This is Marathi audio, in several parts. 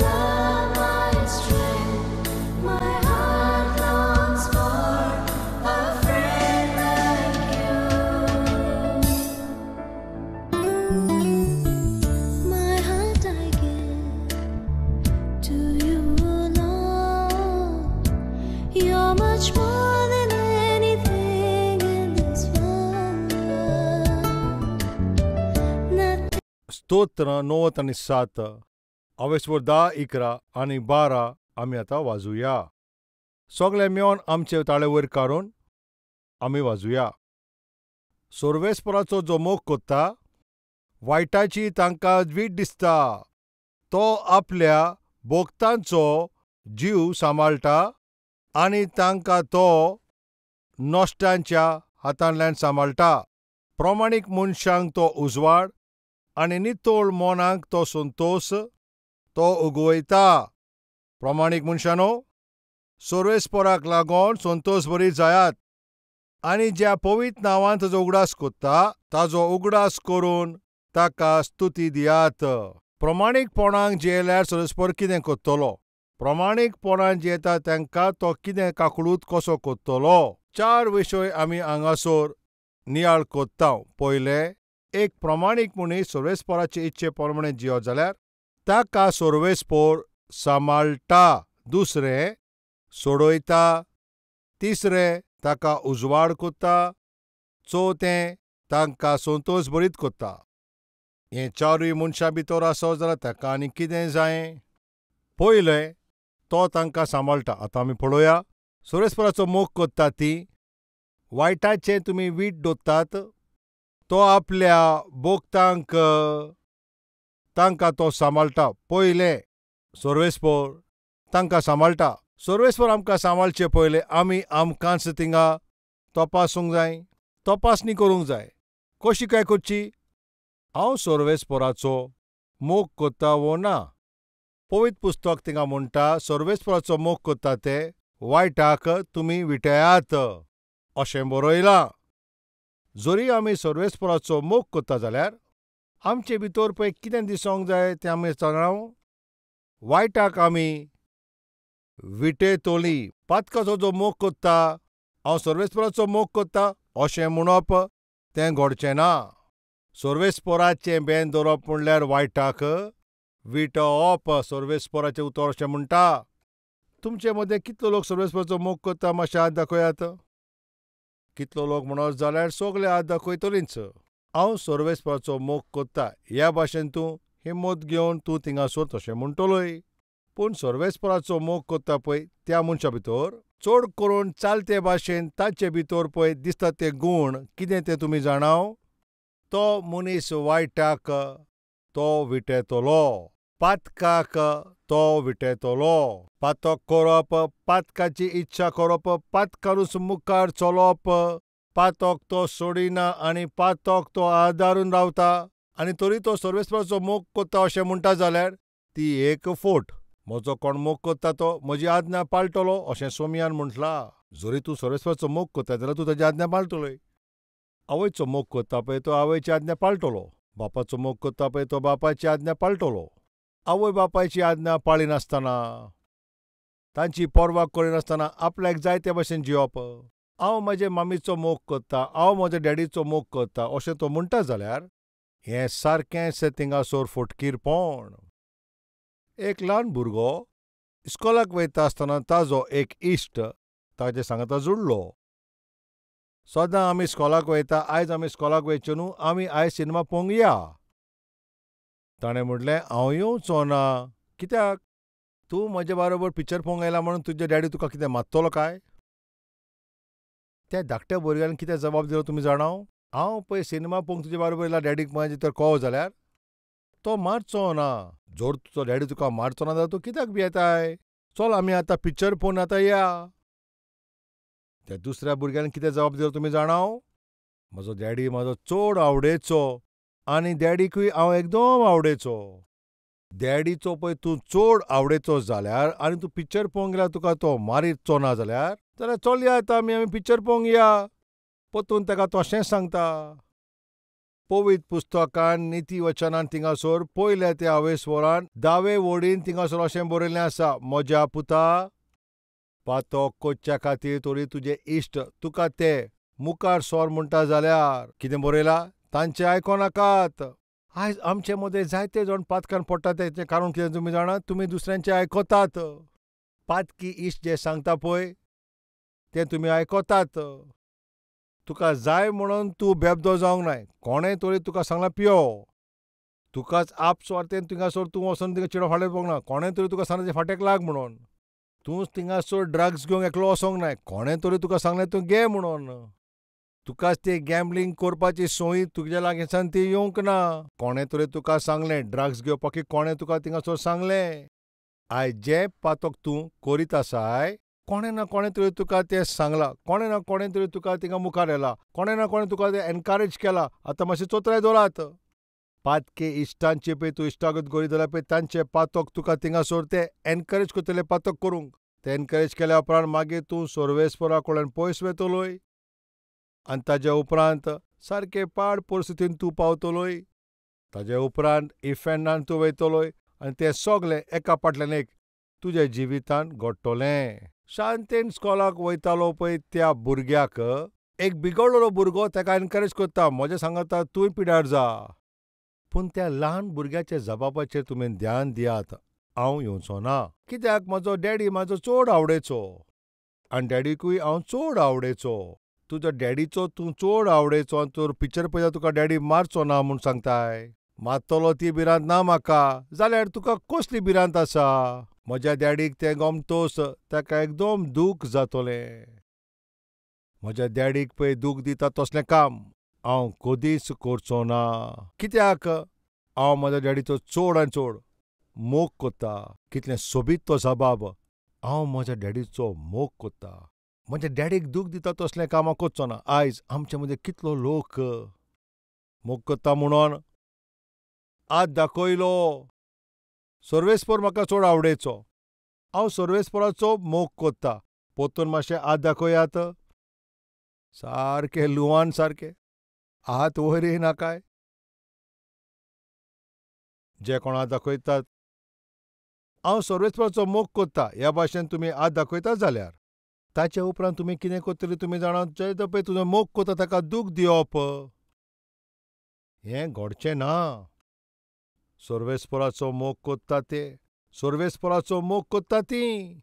love, my strength, my heart longs for a friend like you. My heart I give to you alone. You're much more than anything in this world. Nothing. स्तोत्र 90 आणि 7 अवेसवर 10, 11 आणि 12 आमी आतां वाजूया. सगळे मेळोन आमचे ताळे वयर काडून आमी वाजूया. सोर्वेस्पराचो जो मोग कोत्ता, वायटाची तांकां वीट दिसता. तो आपल्या भोगतांचो जीव सांबाळटा आनी तांकां तो नश्टांच्या हातांतल्यान सांबाळटा. प्रमाणीक मनशांक तो उजवाड आनी नितोळ मोनाक तो संतोश तो उगवयता. प्रमाणीक मनशानो, सोर्वेस्पराक लागून संतोश बरी जायात आनी ज्या पवित्र नांवान ताजो उगडास कोत्ता ताजो उगडास करून ताका स्तुती दियात. प्रमाणीकपणान जियेल्यार सोर्वेस्पर कितें कोत्तलो? प्रमाणीकपणान जियेता तांकां तो कितें काकूळूत कसो कोत्तलो? 4 विशय आमी हांगासर नियाळ कोत्ता. पयलें, एक प्रमाणीक मनीस सोर्वेस्पराचे इच्छे प्रमाणें जियो जाल्यार ताका सोर्वेस्पर सांबाळटा. दुसरें, सोडयता. तिसरें, ताका उजवाड कोत्ता. चवथें, तांकां संतोश बरीत कोत्ता. हे 4 मनशां भितर आसत जाल्यार ताका आनी कितें जायें? पयलें, तो तांकां सांबाळटा. आतां आमी पळोवया. सोर्वेस्पराचो मोग कोत्ता ती वायटाचें तुमी वीट दोत्तात. तो आपल्या भोगतांक तांकां तो सांबाळटा. पयलें, सोर्वेस्पर तांकां सांबाळटा. सोर्वेस्पर आमकां सांबाळचे पयलें आमी आमकांच थिंगा तपासूंक जाय, तपासणी करूंक जाय. कशी काय करची? हांव सोर्वेस्पराचो मोग कोत्ता वो ना? पवित्र पुस्तक थिंगा म्हणटा सोर्वेस्पराचो मोग कोत्ता ते वायटाक तुमी विटयात अशें बरयलां. जरी आमी सोर्वेस्पराचो मोग कोत्ता जाल्यार आमचे भितर पळय कितें दिसोंक जाय तें आमी जाणाव. वायटाक आमी विटयतलीं. पातकाचो जो मोग कोत्ता, हांव सोर्वेस्पराचो मोग कोत्ता अशें म्हणप तें घडचें ना. सोर्वेस्पराचें बेन धरप म्हणल्यार वायटाक विटवप. सोर्वेस्पराचें उतर अशें म्हणटा. तुमचे मदें कितलो लोक सोर्वेस्पराचो मोग कोत्ता मातशें हात दाखयात. कितलो लोक म्हणत जाल्यार सगळे हात दाखयतलींच. हांव सोर्वेस्पराचो मोग कोत्ता ह्या भाशेन तूं हिम्मत घेवन तूं थिंगासर तशें म्हणटलोय. पूण सोर्वेस्पराचो मोग कोत्ता पळय त्या मनशा भितर चड करून चालते भाशेन ताचे भितर पळय दिसता ते गूण कितें तें तुमी जाणाव. तो मनीस वायटाक तो विटयतलो. पातकाक तो विटयतलो. पातक करप, पातकाची इच्छा करप, पातकारूच मुखार चलप. पातक तो सोडिना आनी पातक तो आदारून रावता आनी तरी तो सोर्वेस्पराचो मोग कोत्ता अशें म्हणटा जाल्यार ती एक फोट. म्हजो कोण मोग कोत्ता तो म्हजी आज्ञा पाळटलो अशें सोमयान म्हटलां. जरी तूं सोर्वेस्पराचो मोग कोत्ता जाल्यार तूं ताची आज्ञा पाळटलोय. आवयचो मोग कोत्ता पळय तो आवयची आज्ञा पाळटलो. बापाचो मोग कोत्ता पळय तो बापाची आज्ञा पाळटलो. आवय बापायची आज्ञा पाळिनासतना, तांची पर्वा करिनासतना आपल्याक जाय ते भाशेन जियोप. हांव म्हजे मामीचो मोग कोत्ता, हांव म्हज्या डॅडीचो मोग कोत्ता अशें तो म्हणटा जाल्यार हें सारकेंच थिंगासर फटकीरपण. एक ल्हान भुरगो इस्कोलाक वयता आसतना ताजो एक इश्ट ताचे सांगाता जुडलो. सदां आमी इस्कोलाक वयता, आयज आमी इस्कोलाक वयचे न्हू, आमी आयज सिनेमा पळोवंक या. ताणें म्हणलें हांव येवचो ना. कित्याक? तूं म्हजे बरोबर पिक्चर पळोवंक येयला म्हणून तुजे डॅडी तुका कितें मारतलो काय? त्या धाकट्या भुरग्यान कितें जबाब दिलो तुमी जाणाव? हांव पळय सिनेमा पळोवंक तुजे बरोबर येयला डॅडीक म्हाजे तर कळ्ळो जाल्यार तो मारचो ना. जर तुजो डॅडी तुका मारचो ना जाल्यार तूं कित्याक भियेताय? चल आमी आतां पिक्चर पळोवन आतां या. त्या दुसऱ्या भुरग्यान कितें जबाब दिलो तुमी जाणाव? म्हजो डॅडी म्हाजो चड आवडेचो आनी डॅडीकूय हांव एकदम आवडेचो. डॅडीचो पळय तूं चड आवडेचो जाल्यार आनी तूं पिक्चर पळोवंक गेल्यार तुका तो मारीचो ना जाल्यार चल या आतां आमी पिक्चर पळोवंक या. परतून ताका तो अशेंच सांगता. पवित्र पुस्तकान निती वचनान थिंगासोर पयल्या ते हावेसवरान 10वे वडीन थिंगासोर अशें बरयल्लें आसा, म्हज्या पुता, पातोक कोच्च्या खातीर तोरी तुजे इश्ट तुका ते मुखार सोर म्हणटा जाल्यार कितें बरयलां? तांचे आयकोनाकात. आयज आमचे मदें जायते जाण पातकान पडटा तेचें कारण कितें तुमी जाणात? तुमी दुसऱ्यांचें आयकोतात. पातकी इश्ट जें सांगता पळय तें तुमी आयकोतात. तुका जाय म्हणून तूं बेबदो जावंक नाय. कोणें तरी तुका सांगलां पियो. तुकाच आपसुवातेन थिंगासोर तूं वचोन थिंगा चिडो फाडयत बसोंक ना. कोणें तरी तुका सांगलें फाटेक लाग म्हणून. तूं थिंगासोर ड्रग्स घेवंक एकलो वचोंक नाय. कोणें तरी तुका सांगलें तूं घे म्हणून. तुकाच ती गॅम्बलिंग करपाची संवय तुजे लागींच्यान ती येवंक ना. कोणें तरी तुका सांगलें ड्रग्स घेवपाकी कोणें तुका थिंगासोर सांगलें. आयज जें पातक तूं करीत आसाय, कोणें ना कोणें तरी तुका तें सांगलां. कोणें ना कोणें तरी तुका थिंगा मुखार येला. कोणें ना कोणें तुका तें एनकरेज केलां. आतां मातशें चोत्राय दवरात. पातके इश्टांचे पळय तूं इश्टागत करीत जाल्यार पळय तांचे पातक तुका थिंगासोर ते एनकरेज करतले पातक करूंक. ते एनकरेज केल्या उपरांत मागीर तूं सोर्वेस्परा कडल्यान पयस वेतलोय. आनी ताजे उपरांत सारके पाड परिस्थितीन तूं पावतलोय. ताजे उपरांत इफेंडान तूं वयतलोय आनी तें सगलें एका फाटल्यान एक तुज्या जिवितांत घडटलें. शांतेन स्कॉलाक वयतालो पळय त्या भुरग्याक एक बिगडलेलो भुरगो ताका एनकरेज करता, म्हजें सांगता तूंय पिड्यार जा. पूण त्या ल्हान भुरग्याच्या जबाबाचेर तुमी ध्यान दियात. हांव येवचो ना. कित्याक म्हजो डॅडी म्हाजो चड आवडेचो. आनी डॅडीकूय हांव चड आवडेचो. तुजो डॅडीचो तूं चड आवडेचो आनी तर पिक्चर पळयता तुका डॅडी मारचो ना म्हूण सांगताय. मारतलो ती भिरांत ना म्हाका. जाल्यार तुका कसली भिरांत आसा? म्हज्या डॅडीक तें गमतोस ताका एकदम दूख जातलें. म्हज्या डॅडीक पळय दूख दिता तसलें काम हांव कधीच करचो ना. कित्याक? हांव म्हज्या डॅडीचो चड आनी चड मोग करता. कितलें सोबीत तो जबाब. हांव म्हज्या डॅडीचो मोग करता. म्हज्या डॅडीक दूख दिता तसलें काम हांव करचो ना. आयज आमचे मदीं कितलो लोक मोग करता म्हणून हात दाखयलो. सर्वेस्पर म्हाका चड आवडेचो. हांव सर्वेस्पराचो मोग करता. परतून मातशें हात दाखयात. सारके लुवान सारके. हात वयर येयना काय? जे कोण हात दाखयतात. हांव सर्वेस्पराचो मोग करता ह्या भाशेन तुमी हात दाखयतात जाल्यार ताचे उपरांत तुमी कितें करतलीं तुमी जाणात? जे पळय तुजो मोग करता ताका दूख दिवप. हें घडचें ना. सर्वेस्पराचो मोग करता ते. सर्वेस्पराचो मोग करता तीं.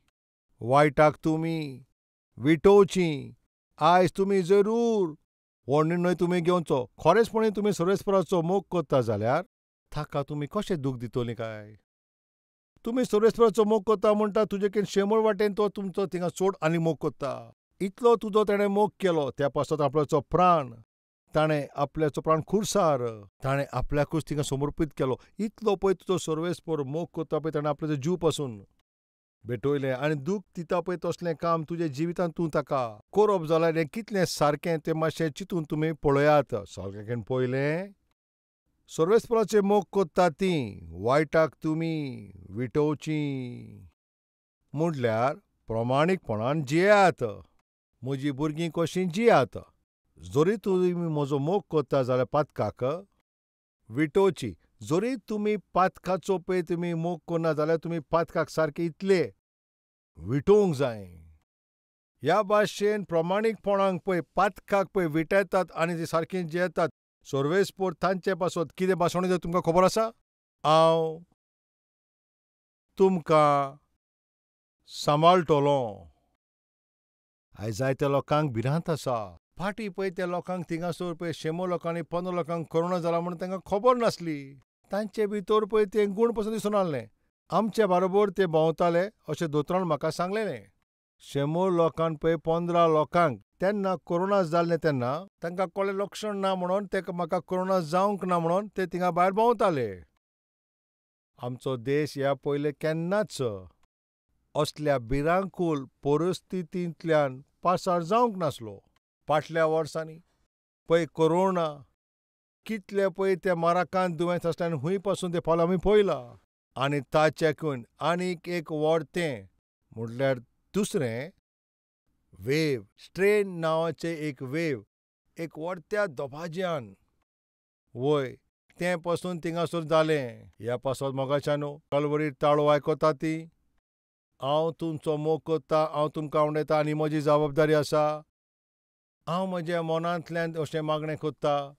वायटाक तुमी विटोवचीं. आयज तुमी जरूर हो निर्णय तुमी घेवचो. खरेंचपणी तुमी सर्वेस्पराचो मोग करता जाल्यार ताका तुमी कशें दूख दितलीं काय? तुमी सर्वेस्पराचो मोग करता म्हणटा तुजे शेमळ वाटेन तो तुमचो थिंगा चड आनी मोग करता. इतलो तुजो ताणें मोग केलो त्या पासत आपल्याचो प्राण. ताणें आपल्याचो प्राण खुरसार. ताणें आपल्याकूच थिंगा समर्पीत केलो. इतलो पळय तुजो सर्वेस्पर मोग करता पळय ताणें आपल्याचो जीव पासून भेटयलें आनी दूख दिता पळय तसलें काम तुज्या जिवितांत तूं ताका करप जाल्यार हें कितलें सारकें तें मातशें चिंतून तुमी पळयात. सगळ्याकडेन पयलें सर्वेस्पराचें मोग करता तीं. वायटाक तुमी विटोवचीं. म्हटल्यार प्रमाणीकपणान जियात. म्हजीं भुरगीं कशीं जियात. जरी तुमी म्हजो मोग करता जाल्यार पातकाक विटोवची. जरी तुमी पातकाचो पळय तुमी मोग करना जाल्यार तुमी पातकाक सारके इतले विटोवंक जाय. ह्या भाशेन प्रमाणीकपणान पळय पातकाक पळय विटयतात आनी ती सारकीं जियेतात. सर्वेस्पर तांचे पासत कितें भाशण दिता तुमकां खबर आसा? हांव तुमकां सांबाळटलों. आयज जायत्या लोकांक भिरांत आसा. फाटीं पळय त्या लोकांक थिंगासर पळय 100 लोकांनी 15 लोकांक कोरोना जाला म्हूण तांकां खबर नासली. तांचे भितर पळय तें गूण पासून दिसून नासलें. आमचे बरोबर ते भोंवताले अशें दोतोरान म्हाका सांगलेलें. 100 लोकांक पळय 15 लोकांक तेन्ना कोरोना जाल्लें तेन्ना तांकां कसलें लक्षण ना म्हणून ते म्हाका कोरोना जावंक ना म्हणून ते थिंगा भायर भोंवताले. आमचो देश ह्या पयलें केन्नाच असल्या भिरांकूळ परिस्थितींतल्यान पासार जावंक नासलो. फाटल्या वर्सांनी पळय कोरोना कितले पळय ते माराकांत दुयेंस आसलें आनी खूंय पासून तें फाल आमी पळयलां. आनी ताचेकून आनीक एक व्हडतें म्हटल्यार दुसरें वेव स्ट्रेन नांवाचें एक वेव एक व्हडत्या दबाज्यान वय तें पासून थिंगासोर जालें. ह्या पासत मोगाच्यान कलवरी ताळो आयकोता ती. हांव तुमचो मोग करतां, हांव तुमकां आवडटा आनी म्हजी जबाबदारी आसा. हांव म्हज्या मनांतल्यान अशें मागणें करतां,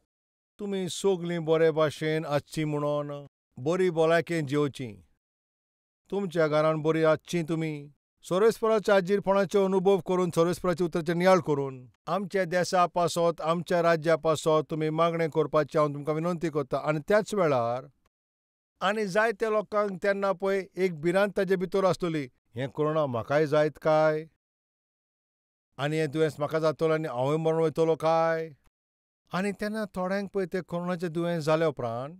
तुमी सगळीं बरे भाशेन आसचीं म्हणून, बरी भलायकेन जेवचीं. तुमच्या घरान बरीं आसचीं तुमी. सर्वेस्पराच्या आजीरपणाचे अनुभव करून, सर्वेस्पराच्या उतराचेर नियाळ करून, आमच्या देशा पासत, आमच्या राज्या पासत तुमी मागणें करपाची हांव तुमकां विनंती करतां. आनी त्याच वेळार आनी जायत्या लोकांक तेन्ना पळय एक भिरांत ताचे भितर आसतली, हें कोरोना म्हाकाय जायत काय? आनी हें दुयेंस म्हाका जातलो आनी हांवूय मरून वयतलो काय? आनी तेन्ना थोड्यांक पळय तें कोरोनाचें दुयेंस जाल्या उपरांत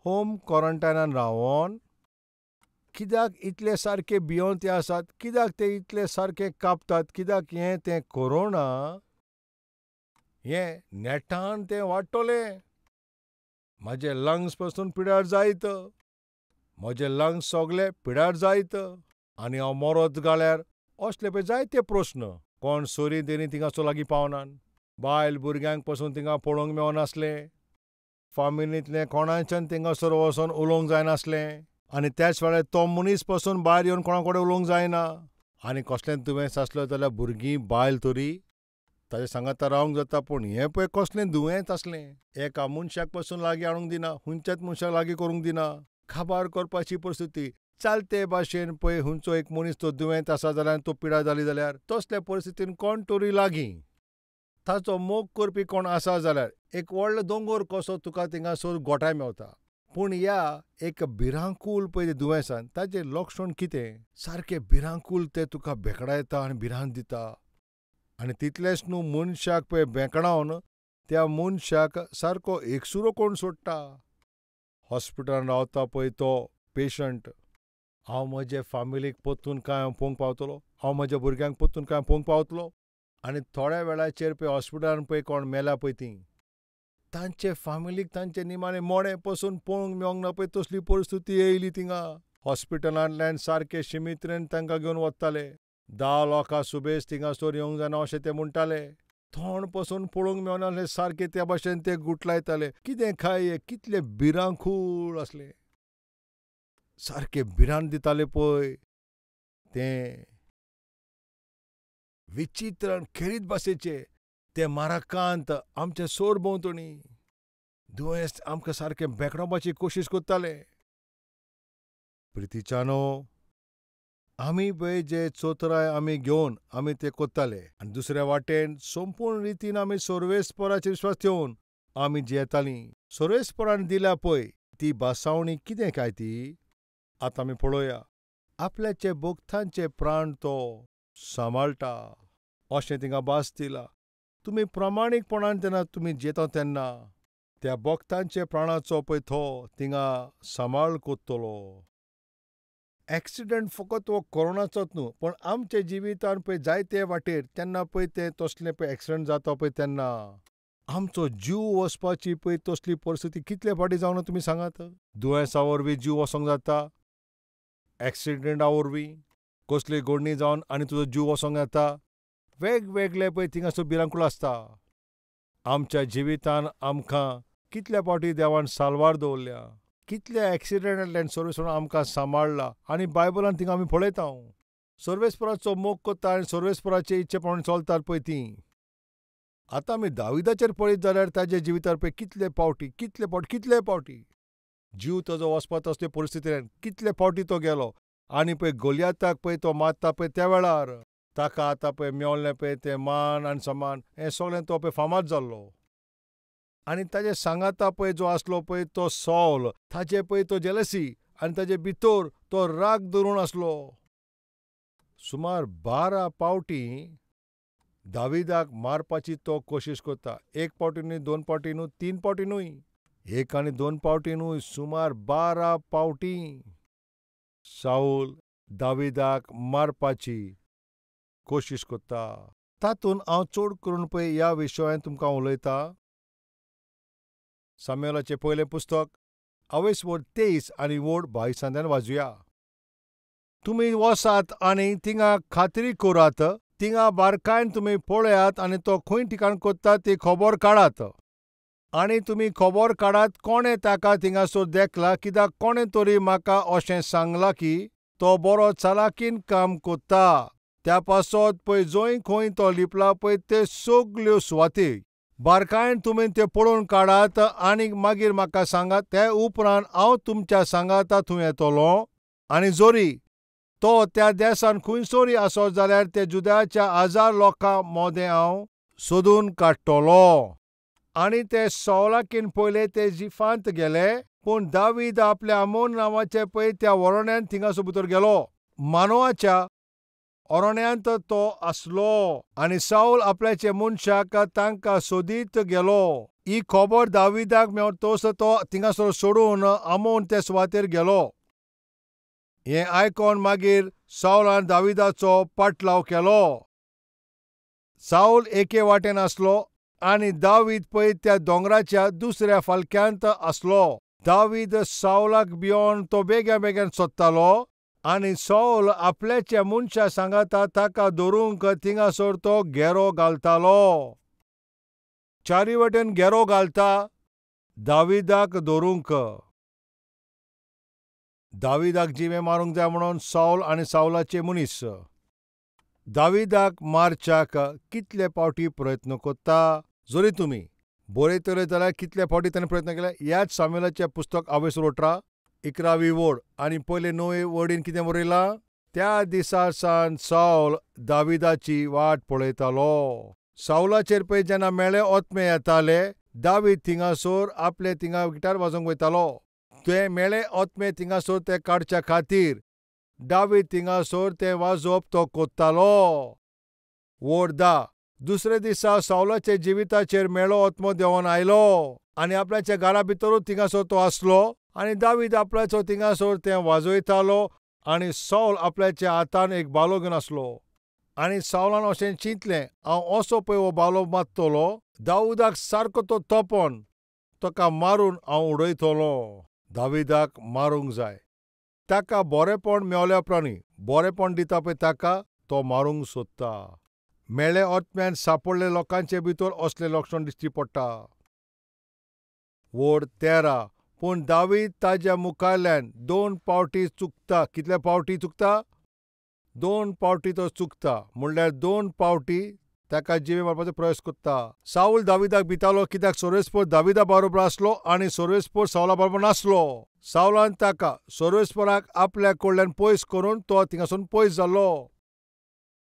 होम क्वॉरंटायनान रावन कित्याक इतले सारके भियोंते आसात, कित्याक ते इतले सारके कापतात, कित्याक हें तें कोरोना हें नेटान तें वाडटलें. म्हाजे लंग्स पासून पिड्यार जायत, म्हजे लंग्स सगळे पिड्यार जायत आनी हांव मरत जाल्यार असले पळय जायते प्रस्न. कोण सोयरीं दिरीं थिंगासोर लागीं पावनात, बायल भुरग्यांक पासून थिंगा पळोवंक मेळनासलें, फामिलींतलें कोणाच्यान थिंगासोर वचोन उलोवंक जायनासलें. आनी त्याच वेळार तो मनीस पासून भायर येवन कोणा कडेन उलोवंक जायना. आनी कसलें दुयेंस आसलें जाल्यार भुरगीं बायल तरी ताचे सांगाता रावंक जाता. पूण हें पळय कसलें दुयेंत आसलें, एका मनशाक पासून लागीं हाडूंक दिना, खंयच्याच मनशाक लागीं करूंक दिना. काबार करपाची परिस्थिती. चालते भाशेन पळय खंयचो एक मनीस तो दुयेंत आसा जाल्यार तो पिड्यार जाली जाल्यार तसले परिस्थितीन कोण तरी लागीं ताचो मोग करपी कोण आसा जाल्यार एक व्हडलो दोंगर कसो तुका थिंगासोर गोठाय मेवता. पूण ह्या एक भिरांकूळ पळय दुयेंसान ताचें लक्षण कितें? सारकें भिरांकूळ तें तुका भेकडायता आनी भिरांत दिता. आनी तितलेंच न्हू, मनशाक पळय भेकडावन त्या मनशाक सारको एकसुरो कोण सोडटा. हॉस्पिटलान रावता पळय तो पेशंट, हांव म्हजे फामिलीक परतून काय पळोवंक पावतलो, हांव म्हज्या भुरग्यांक परतून काय पळोवंक पावतलो. आनी थोड्या वेळाचेर पळय हॉस्पिटलान पळय कोण मेल्या पळय तीं, तांचे फामिलीक तांचे निमाणें मोडे पासून पळोवंक मेळोंक ना पळय तसली परिस्थिती येयली थिंगा. हॉस्पिटलांतल्यान सारके शिमितरेन तांकां घेवन वताले. 10 लोकां सुबेज थिंगासोर येवंक जायना अशें ते म्हणटाले. थोंड पासून पळोवंक मेळनासलें, सारके त्या भाशेन ते गुटलायताले. कितें काय हें, कितलें भिरांकूळ आसलें. सारकें भिरांत दितालें पळय तें. विचित्र आनी खेरीत भाशेचें तें माराकांत आमचे सोरभोंवतणी दुयेंस आमकां सारकें भेकडावपाची कोशीश करतालें. प्रितीच्यानो, आमी पळय जे चोतराय आमी घेवन आमी तें करताले आनी दुसऱ्या वाटेन संपूर्ण रितीन आमी सर्वेस्पराचेर विस्वास ठेवून आमी जियेतालीं. सर्वेस्परान दिल्या पळय ती बासावणी कितें काय ती आतां आमी पळोवया. आपल्याचे भोगतांचे प्राण तो सांबाळटा अशें थिंगा भास दिला. तुमी प्रामाणीकपणान जेन्ना तुमी जियेता तेन्ना त्या भोगतांचे प्राणाचो पळय तो थिंगा सांबाळ करतलो. एक्सिडंट फकत हो कोरोनाचोच न्हू, पण आमच्या जिवितान पळय जायते वाटेर तेन्ना पळय ते तसले पळय एक्सिडंट जाता पळय तेन्ना आमचो जीव वचपाची पळय तसली परिस्थिती कितले फावटी जावना तुमी सांगात. दुयेंसा वरवीं जीव वसोंक जाता, एक्सिडंटा वरवीं कसली घडणी जावन आनी तुजो जीव वसोंक येता. वेगवेगळे पळय थिंगासर भिरांकूळ आसता. आमच्या जिवितान आमकां कितल्या फावटी देवान साल्वार दवरल्या, कितल्या एक्सिडंटांतल्यान सर्वेस्परान आमकां सांबाळला. आनी बायबलान थिंगा आमी पळयता सर्वेस्पराचो मोग करता आनी सर्वेस्पराचे इच्छे प्रमाणे चलतात पळय तीं. आतां आमी दाविदाचेर पळयत जाल्यार ताचे जिवितार पळय कितले फावटी जीव ताजो वचपात असले परिस्थितींत कितले फावटी तो गेलो. आनी पळय गोलियाताक पळय तो मारता पळय त्या वेळार ताका आतां पळय मेवलें पळय तें मान आनी सन्मान हें सगळें तो पळय फामाद जाल्लो. आनी ताजे सांगाता पळय जो आसलो पळय तो सौल, ताचे पळय तो जेलसी आनी ताजे भितर तो राग धरून आसलो. सुमार 12 फावटी दाविदाक मारपाची तो कोशीश करता. 1 फावटी न्हय, 2 फावटी न्हय, 3 फावटी न्हय, 1 आनी 2 फावटी न्हय, सुमार 12 फावटी साऊल दाविदाक मारपाची कोशीश करता. तातूंत हांव चड करून पळय ह्या विशयान तुमकां उलयतां. सामुएलाचें पयलें पुस्तक 23 आनी 22 वाचुया. तुमी वसात आनी थिंगा खात्री करात, थिंगा बारकायन तुमी पळयात आनी तो खंय ठिकाण करता ती खबर काडात. आनी तुमी खबर काडात कोणें ताका थिंगासोर देखला, कित्याक कोणें तरी म्हाका अशें सांगलां की तो बरो चालाकीन काम कोत्ता. त्या पासत पळय जंय खंय तो लिपला पळय ते सगल्यो सुवाती बारकायेन तुमी ते पळोवन काडात आनी मागीर म्हाका सांगात. ते उपरांत हांव तुमच्या सांगाता थंय येतलों. आनी जोरी तो त्या देसान खंयसरी आसत जाल्यार ते जुदाच्या 1000 लोकां मोदें हांव सोदून काडटलों. आनी ते सौलाकीन पयले ते जिफांत गेले, पूण दावीद आपल्या आमोन नांवाचे पळय त्या ओरोण्यांत थिंगासर भितर गेलो. मानवाच्या ओरोण्यांत तो आसलो आनी साऊल आपल्याचे मनशाक तांकां सोदीत गेलो. ही खबर दाविदाक मेवतोच तो थिंगासर सोडून आमोन ते सुवातेर गेलो. हें आयकोन मागीर साऊलान दाविदाचो पाटलाव केलो. साऊल एके वाटेन आसलो आनी दावीद पळय त्या दोंगराच्या दुसऱ्या फालक्यांत आसलो. दावीद साऊलाक भिवून तो बेगीन सोदतालो आनी साऊल आपल्याच्या मनशा सांगाता ताका धरूंक थिंगासर तो घेरो घालतालो. चारी वटेन घेरो घालता दाविदाक धरूंक. दाविदाक जिवे मारूंक जाय म्हणून साऊल आनी साऊलाचे मनीस दाविदाक मारच्याक कितले फावटी प्रयत्न कोत्ता. जरी तुमी बरयतले जाल्यार कितले फावटी ताणें प्रयत्न केले. ह्याच सामुएलाचें पुस्तक हांवेसर उठरा 11वी वड आनी पयले 9वे वडीन कितें बरयलां. त्या दिसा सावन साऊल दाविदाची वाट पळयतालो. साऊलाचेर पळय जेन्ना मेळे ओतमे येताले, दावीद थिंगासोर आपले थिंगा गिटार वाजोवंक वयतालो. ते मेळे ओतमे थिंगासोर ते काडच्या खातीर दावीद थिंगासोर ते वाजोवप तो कोत्तालो. वड 10 दुसरे दिसा साऊलाचे जिविताचेर मेळो ओतमो देंवन आयलो आनी आपल्याच्या घरा भितरूच थिंगासोर तो आसलो आनी दावीद आपल्याचो थिंगासोर ते वाजयतालो आनी साऊल आपल्याच्या हातान एक बालो घेवन आसलो. आनी साऊलान अशें चिंतलें, हांव असो पळय हो बालो मारतलो, दाऊदाक सारको तो तोपोन ताका मारून हांव उडयतलो. दाविदाक मारूंक जाय. ताका बरेपण मेवल्या उपरांत बरेपण दिता पळय ताका तो मारूंक सोदता. मेळे ओतम्यान सांपडले लोकांचे भितर असले लक्षण दिश्टी पडटा. वड 13 पूण दावीद ताच्या मुखारल्यान 2 फावटी चुकता. कितले फावटी चुकता? 2 फावटी तो चुकता. म्हणल्यार 2 फावटी ताका जिवे मारपाचो प्रयत्न कोत्ता. साऊल दाविदाक भितालो, कित्याक सर्वेस्पर दाविदा बरोबर आसलो आनी सर्वेस्पर साऊला बरोबर नासलो. साऊलान ताका सर्वेस्पराक आपल्या कडल्यान पयस करून तो थिंगासून पयस जाल्लो.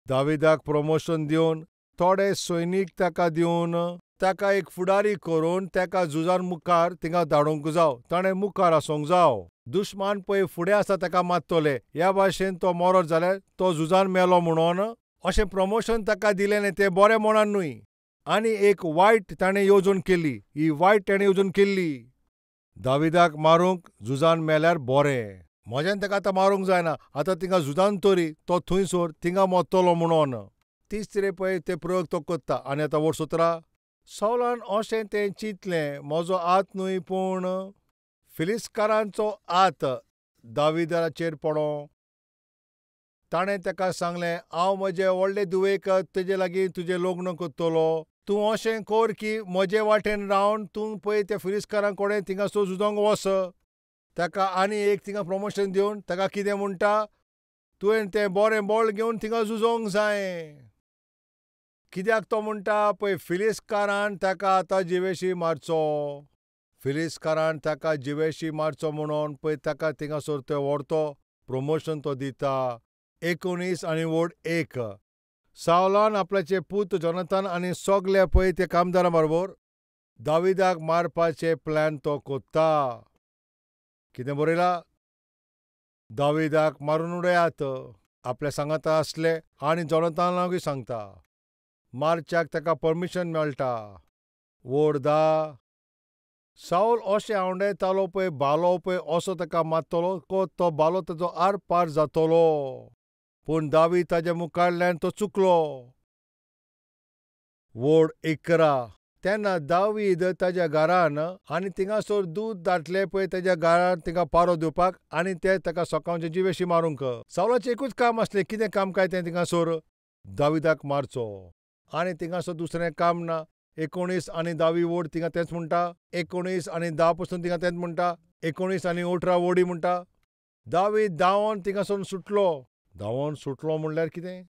दाविदाक प्रमोशन दिवन थोडे सैनीक ताका दिवन ताका एक फुडारी करून ताका झुजान मुखार थिंगा धाडूंक जावं. ताणें मुखार आसूंक जावं. दुश्मान पळय फुडें आसा ताका मारतले. ह्या भाशेन तो मरत जाल्यार तो झुजान मेलो म्हणून अशें प्रमोशन ताका दिलें न्ही, तें बरें म्हणून न्हय. आनी एक वायट ताणें येवजण केली. ही वायट ताणें येवजण केल्ली. दाविदाक मारूंक झुजान मेल्यार बरें. म्हज्यान ताका आतां मारूंक जायना. आतां थिंगा झुजान तरी तो थंयसर थिंगा मरतलो म्हणून. तिसरे पळय ते प्रयोग तो कोत्ता. आनी आतां वड 17 साऊलान अशें तें चिंतलें, म्हजो हात न्हय पूण फिलिस्कारांचो हात दाविदाचेर पडो. ताणें ताका सांगलें, हांव म्हजे व्हडले धुवेक तुजे लागीं तुजें लग्न करतलो. तूं अशें कर की म्हजे वाटेन रावन तूं पळय त्या फिलिस्कारां कडेन थिंगासर झुजोंक वच. ताका आनी एक थिंगा प्रमोशन दिवन ताका कितें म्हणटा, तुवें तें बरें बळ घेवन थिंगा झुजोंक जाय. कित्याक तो म्हणटा पळय फिलिस्कारान ताका आतां जिवेशी मारचो. फिलिस्कारान ताका जिवेशी मारचो म्हणून पळय ताका थिंगासर तो व्हरतो, प्रमोशन तो दिता. 19 आनी वड 1 साऊलान आपल्याचे पूत जोनाथन आनी सगळे पळय ते कामदारां बरोबर दाविदाक मारपाचे प्लॅन तो कोत्ता. कितें बरयलां? दाविदाक मारून उडयात. आपल्या सांगाता आसले आनी जोनाथनाकूय सांगता. मारच्याक ताका परमिशन मेळटा. वड 10 साऊल अशें आवंडयतालो पळय बालो पळय असो ताका मारतलो तो बालो ताचो आर पार जातलो. पूण दावीद ताच्या मुखारल्यान तो चुकलो. वड 11 तेन्ना दावीद ताच्या घरान आनी थिंगासर दूद धाडलें पळय ताच्या घरान थिंगा पारो दिवपाक आनी ते ताका सकाळचे जिवेशी मारूंक. साऊलाचें एकूच काम आसलें. कितें काम काय तें थिंगासर दाविदाक मारचो. आनी थिंगासर दुसरें काम ना. 19 आनी 10 वोड तिंगा तेंच म्हणटा. 19 आनी 10 पासून तिंगा तेंच म्हणटा. 19 आनी 18 वोडी म्हणटा. दावीद धांवोन तिंगासून सुटलो. धांवोन सुटलो म्हणल्यार कितें?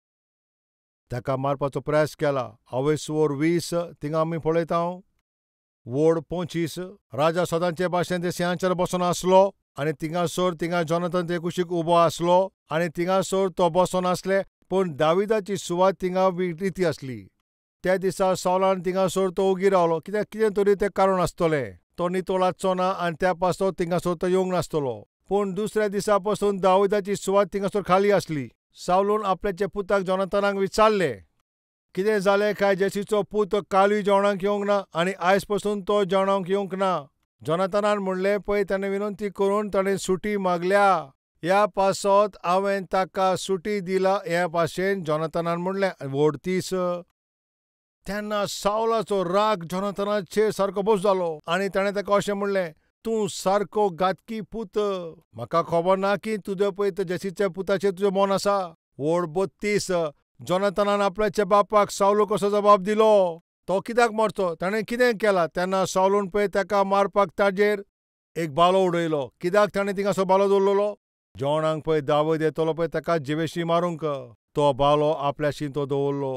ताका मारपाचो प्रयास केला. 20 तिंगा आमी पळयता वोड 25. राजा सदांचे भाशेन ते सिंहाचेर बसून आसलो आनी थिंगासोर थिंगा जोनाथन ते कुशीक उबो आसलो आनी थिंगासोर तो बसून आसले. पूण दाविदाची सुवात थिंगा विकृती आसली. त्या दिसा सौलान थिंगासोर तो उगी रावलो. कित्याक कितें तरी तें कारण आसतलें. तो नितोळ आसचो ना आनी त्या पासो थिंगासोर तो येवंक नासतलो. पूण दुसऱ्या दिसा पासून दाविदाची सुवात थिंगासोर खाली आसली. सावलून आपल्याचे पुताक जोनाथनाक विचारलें, कितें जालें काय? जेसीचो पूत कालूय जेवणाक येवंक ना आनी आयज पासून तो जेवणाक येवंक ना. जोनाथनान म्हणलें, पळय ताणें विनंती करून ताणें सुटी मागल्या. ह्या पासत हांवें ताका सुटी दिला. हे भाशेन जोनाथनान म्हणलें. वोड 30. तेन्ना सावलाचो राग जोनाथनाचेर सारको बोस जालो आनी ताणें ताका अशें म्हणलें, तूं सारको घातकी पूत. म्हाका खबर ना की तुजो पळय जेसीच्या पुताचेर तुजें मोन आसा. वोड 32. जोनाथनान आपल्याच्या बापाक सावलू कसो जबाब दिलो. तो कित्याक मरचो? ताणें कितें केलां? तेन्ना सावलून पळय ताका मारपाक ताजेर एक बालो उडयलो. कित्याक ताणें थिंगासो बालो दवरलेलो? जेवणाक पळय दावीद येतलो पळय ताका जिवेशी मारूंक. तो बालो आपल्याशी तो दवरलो.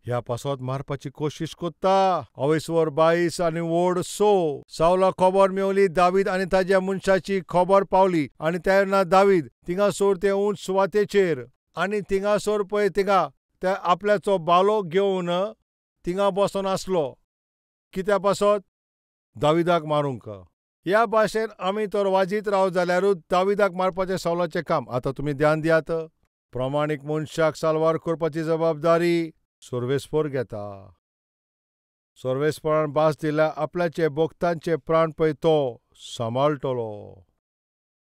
ह्या पासत मारपाची कोशिश कोत्ता. 22 आनी वोड 6. सावलाक खबर मेवली. दावीद आनी ताज्या मनशाची खबर पावली आनी तेन्ना दावीद थिंगासोर ते उंच सुवातेचेर आनी थिंगासोर पळय थिंगा त्या आपल्याचो बालो घेवन थिंगा बसून आसलो. कित्या पासत? दाविदाक मारूंक. ह्या भाशेन आमी तर वाजीत राव जाल्यारूच दाविदाक मारपाचें सावलाचें काम. आतां तुमी ध्यान दियात. प्रमाणीक मनशाक साल्वार करपाची जबाबदारी सर्वेस्पर घेता. सर्वेस्परान भास दिल्या आपल्याचे भोगतांचे प्राण पळय तो सांबाळटलो.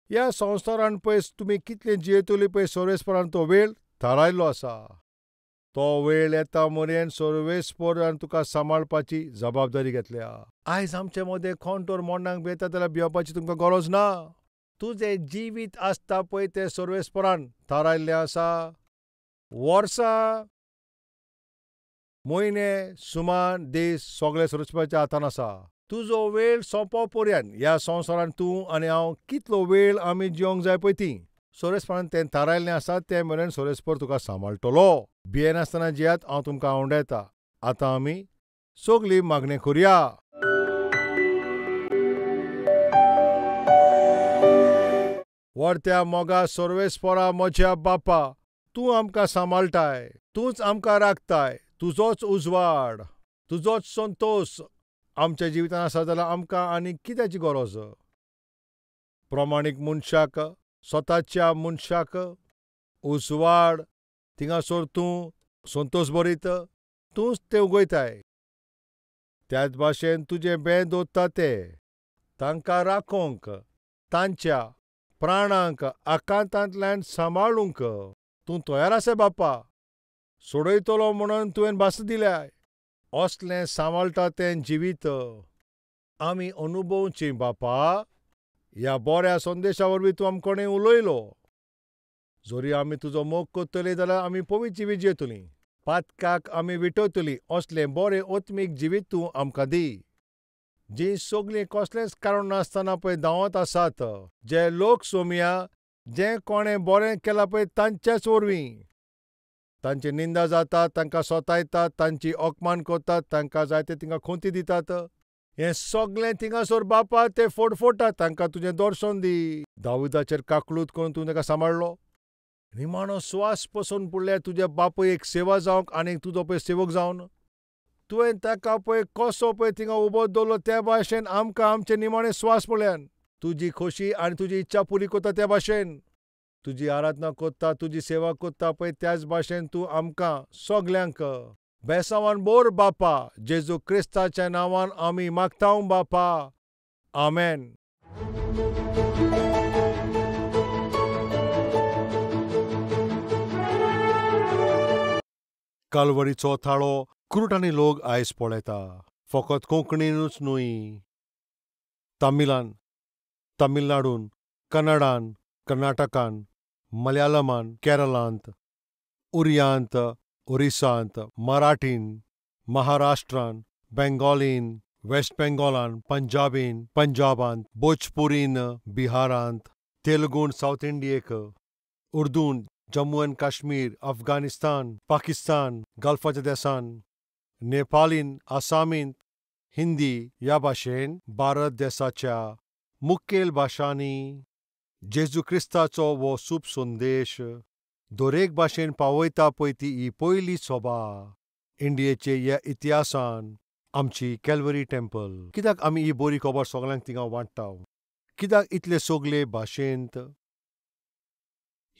ह्या संवसारान पळय तुमी कितले जियेतली पळय सर्वेस्परान तो वेळ थारायल्लो आसा. तो वेळ येता मेरेन सर्वेस्परान तुका सांबाळपाची जबाबदारी घेतल्या. आयज आमचे मदें कोण तर मरणाक भियेता जाल्यार भिवपाची तुमकां गरज ना. तुजें जिवीत आसता पळय तें सर्वेस्परान थारायल्लें आसा. वर्सां, म्हयने, सुमान, दीस सगळे सर्वेस्पराच्या हातान आसा. तुजो वेळ सोंपो पर्यंत ह्या संवसारान तूं आनी हांव कितलो वेळ आमी जिवंक जाय पळय ती सर्वेस्परान तें थारायल्लें आसा. ते मेरेन सर्वेस्पर तुका सांबाळटलो. भियेनासतना जियात, हांव तुमकां आवडयता. आतां आमी सगळीं मागणी करुया. व्हडत्या मोगा सर्वेस्परा म्हज्या बापा, तूं आमकां सांबाळटाय. तूंच आमकां राखताय. तुजोच उजवाड, तुजोच संतोश आमच्या जिवितांत आसा जाल्यार आमकां आनी कित्याची गरज? प्रमाणीक मनशाक, स्वताच्या मनशाक उजवाड थिंगासोर तूं संतोश भरीत. तूंच तें उगयताय. त्याच भाशेन तुजें बें दवरता ते तांकां राखोंक, तांच्या प्राणांक आकांतांतल्यान सांबाळूंक तूं तयार आसा बापा. सोडयतलो म्हणून तुवें भास दिल्या. असलें सांबाळटा तें जिवीत आमी अनुभवचीं बापा. ह्या बऱ्या संदेशा वरवीं तूं आमकोणें उलयलो. जरी आमी तुजो मोग करतलीं जाल्यार आमी पवित्र जिवीत जियेतलीं. पातकाक आमी विटयतलीं. असलें बरें आत्मीक जिवीत तूं आमकां दी. जीं सगळीं कसलेंच कारण नासतना पळय धांवत आसात. जे लोक सोमया जें कोणें बरें केलां पळय तांच्याच वरवीं तांची निंदा जाता, तांकां सोतायतात, तांची अपमान करतात, तांकां जाय ते तिंगा खोंती दितात. हें सगळें थिंगासोर बापा ते फोडफोडटात. तांकां तुजें दर्शन दी. दाविदाचेर काकलूत करून तूं ताका सांबाळलो. निमाणो स्वास पसून पुडल्यार तुज्या बापयक सेवा जावंक आनी तुजो पळय सेवक जावन तुवें ताका पळय कसो पळय थिंगा उबो दवरलो त्या भाशेन आमकां आमचे निमाणे स्वास पळयान तुजी खोशी आनी तुजी इच्छा पुरी करता त्या भाशेन तुजी आराधना करता, तुजी सेवा करता पळय त्याच भाशेन तूं आमकां सगल्यांक बेसांवान बोर बापा. जेजू क्रिस्ताच्या नांवान आमी मागतां बापा. आमेन. कालवरीचो थाळो क्रूट आनी लोक आयज पळयता. फकत कोंकणीनूच न्हय, तामिलान, तामिळनाडून, कन्नडान, कर्नाटकान, मलयाळमान, केरळांत, उरियांत, ओरिसांत, मराठीन, महाराष्ट्रान, बेंगॉलीन, वेस्ट बेंगॉलान, पंजाबीन, पंजाबांत, भोजपुरीन, बिहारांत, तेलुगून साऊथ इंडियेक, उर्दून जम्मू अँड काश्मीर, अफगाणिस्तान, पाकिस्तान, गल्फाच्या देशांत, नेपालीन, आसामींत, हिंदी ह्या भाशेन भारत देशाच्या मुखेल भाशांनी जेजू क्रिस्ताचो वो सूप संदेश दरेक भाशेन पावयता पळय ती ही पयली सभा इंडियेचे ह्या इतिहासान आमची कॅल्वरी टेंपल. कित्याक आमी ही बरी खबर सगळ्यांक थिंगा वांट्टाव? कित्याक इतले सगळे भाशेंत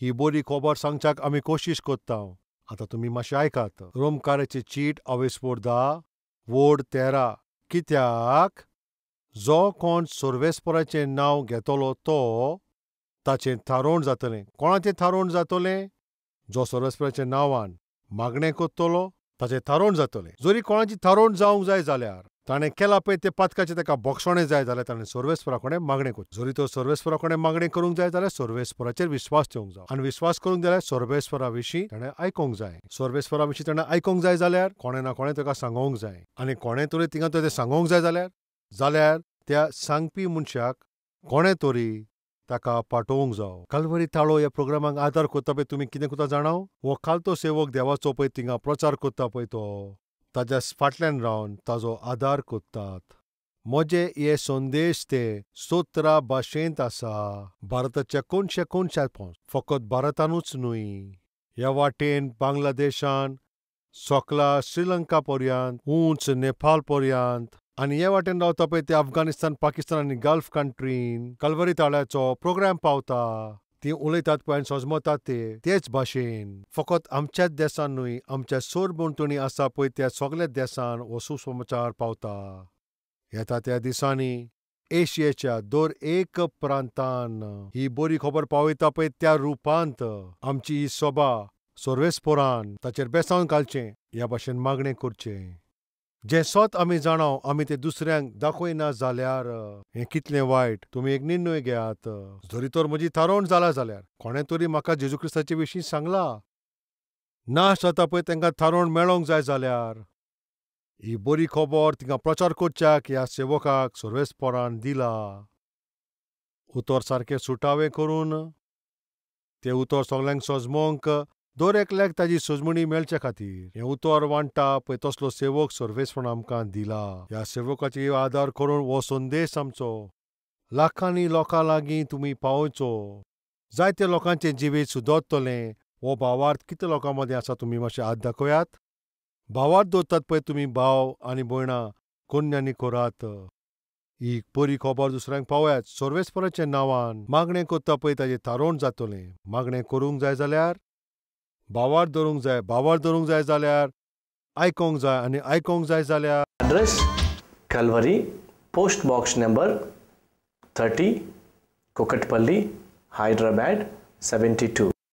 ही बरी खबर सांगच्याक आमी कोशिश कोत्ताव. आतां तुमी मातशें आयकात. रोमकाराची चीट अवेस्पोर 10 वोड 13. कित्याक जो कोण सर्वेस्पराचें नांव घेतलो तो ताचें थारोवण जातलें. कोणाचें थारोवण जातलें? जो सर्वेस्पराच्या नांवान मागणें कोत्तलो ताचें थारोवण जातलें. जरी कोणाची थारोवण जावंक जाय जाल्यार ताणें केलां पळय ते पातकाचें ताका बोक्षणें जाय जाल्यार ताणें सर्वेस्परा कडेन मागणें करचें. जरी तो सर्वेस्परा कडेन मागणें करूंक जाय जाल्यार सर्वेस्पराचेर विस्वास ठेवंक जाय. आनी विस्वास करूंक जाल्यार सर्वेस्परा विशीं ताणें आयकूंक जाय. सर्वेस्परा विशीं ताणें आयकूंक जाय जाल्यार कोणें ना कोणें ताका सांगोंक जाय. आनी कोणें तरी थिंगा तें सांगोंक जाय जाल्यार त्या सांगपी मनशाक कोणें तरी ताका पाठोवंक जावो. कॅल्वरी ताळो ह्या प्रोग्रामाक आदार करता पळय तुमी कितें करता जाणां? हो खालतो सेवक देवाचो पळय थिंगा प्रचार करता पळय तो ताच्या फाटल्यान रावन ताचो आदार करतात. म्हजे हे संदेश ते 17 भाशेंत आसा. भारताच्या कोणशे कोणशांत फकत भारतानूच न्हय, ह्या वाटेन बांगलादेशान सोकला श्रीलंका पर्यंत, उंच नेपाळ पर्यंत आनी हे वाटेन रावता पळय ते अफगाणिस्तान, पाकिस्तान आनी गल्फ कंट्रीन कॅल्वरी ताळ्याचो प्रोग्राम पावता. ती उलयतात पळय आनी सोजमतात तेच भाशेन. फकत आमच्याच देशान न्हय, आमच्या सोरभोंवतणी आसा पळय त्या सगळ्या देशान हो सुसमाचार पावता. येता त्या दिसांनी एशियेच्या दर एक प्रांतान ही बरी खबर पावयता पळय त्या रुपांत आमची ही सभा सर्वेस्परान ताचेर बेसांव घालचें ह्या भाशेन मागणें करचें. जें स्वत आमी जाणाव आमी तें दुसऱ्यांक दाखयना जाल्यार हें कितलें वायट. तुमी एक निर्णय घेयात. जरी तर म्हजी थारोवण जालां जाल्यार कोणें तरी म्हाका जेजू क्रिस्ताचे विशीं सांगलां. नाश जाता पळय तांकां थारोवण मेळोंक जाय जाल्यार ही बरी खबर थिंगा प्रचार करच्याक ह्या सेवकाक सर्वेस्परान दिला. उतर सारकें सुटावें करून तें उतर सगळ्यांक सोजमोवंक दर एकल्याक ताची सोजमणी मेळचे खातीर हें उतर वांट्टा पळय तसलो सेवक सर्वेस्परान आमकां दिला. ह्या सेवकाची आदार करून हो संदेश आमचो लाखांनी लोकां लागीं तुमी पावयचो. जायत्या लोकांचें जिवीत सुदरतलें. हो भावार्थ कितल्या लोकां मदें आसा तुमी मातशें हात दाखयात. भावार्थ दवरतात पळय तुमी भाव आनी भयणां कन्यांनी करात. ही बरी खबर दुसऱ्यांक पावयात. सर्वेस्पराच्या नांवान मागणें करता पळय ताचें थारोवण जातलें. मागणें करूंक जाय जाल्यार भावार्थ धरूंक जाय. भावार्थ धरूंक जाय जाल्यार आयकोंक जाय आनी आयकोंक जाय जाल्यार address Calvary, post box number 30, Kukatpally, Hyderabad 72.